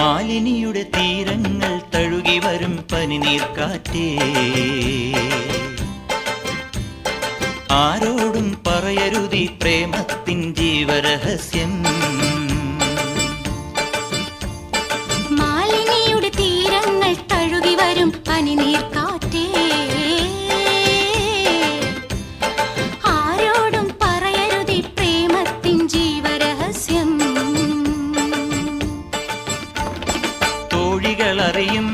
മാലിനിയുടെ തീരങ്ങൾ തഴുകി വരും പനിനീർക്കാറ്റേ, ആരോടും പറയരുതി പ്രേമത്തിൻ ജീവരഹസ്യം. മാലിനിയുടെ തീരങ്ങൾ തഴുകി വരും പനിനീർക്കാറ്റേ, ആരോടും പറയരുതി പ്രേമത്തിൻ ജീവരഹസ്യം. തോഴികളറിയും